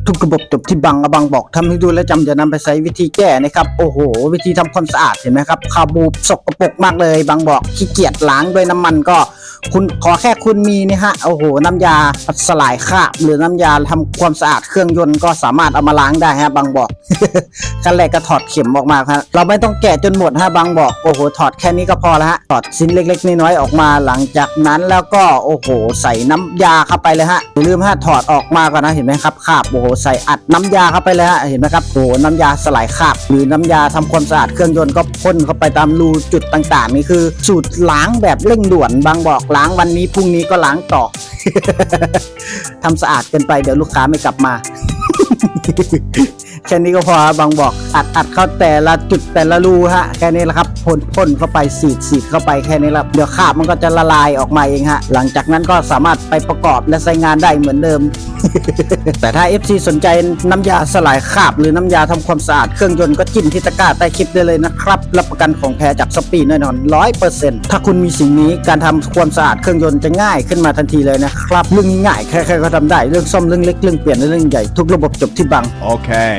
ทุกระบบจบที่บังบอกทำให้ดูและจำจะนำไปใช้วิธีแก้นะครับโอ้โหวิธีทำความสะอาดเห็นไหมครับคาบูสกปรกมากเลยบังบอกขี้เกียจล้างด้วยน้ำมันก็คุณขอแค่คุณมีนี่ฮะโอ้โหน้ำยาสลายคราบหรือน้ำยาทำความสะอาดเครื่องยนต์ก็สามารถเอามาล้างได้ฮะบังบอก ขั้นแรกก็ถอดเข็มออกมาครับเราไม่ต้องแกะจนหมดฮะบังบอกโอ้โหถอดแค่นี้ก็พอแล้วฮะถอดชิ้นเล็กๆน้อยๆออกมาหลังจากนั้นแล้วก็โอ้โหใส่น้ำยาเข้าไปเลยฮะอย่าลืมฮะถอดออกมาก่อนนะเห็นไหมครับคราบโอ้โหใส่อัดน้ำยาเข้าไปเลยฮะเห็นไหมครับโอ้โหน้ำยาสลายคราบหรือน้ำยาทำความสะอาดเครื่องยนต์ก็พ่นเข้าไปตามรูจุดต่างๆนี่คือสูตรล้างแบบเร่งด่วนบังบอกล้างวันนี้พรุ่งนี้ก็ล้างต่อ ทำสะอาดเกินไปเดี๋ยวลูกค้าไม่กลับมา แค่นี้ก็พอบางบอกอัดเข้าแต่ละจุดแต่ละรูฮะแค่นี้แหละครับพ่นเข้าไปสีดเข้าไปแค่นี้แหละเดี๋ยวคราบมันก็จะละลายออกมาเองฮะหลังจากนั้นก็สามารถไปประกอบและใช้งานได้เหมือนเดิม แต่ถ้า FC สนใจน้ำยาสลายคราบหรือน้ำยาทำความสะอาดเครื่องยนต์ก็จิ้มที่ตะกร้าใต้คลิปได้เลยนะครับรับประกันของแท้จากสปีแน่นอน 100% ถ้าคุณมีสิ่งนี้การทำความสะอาดเครื่องยนต์จะง่ายขึ้นมาทันทีเลยนะครับเรื่องง่ายใครๆก็ทำได้เรื่องซ่อมเรื่องเล็กเรื่องเปลี่ยนเรื่องใหญ่ทุกระบบจบที่บัง Okay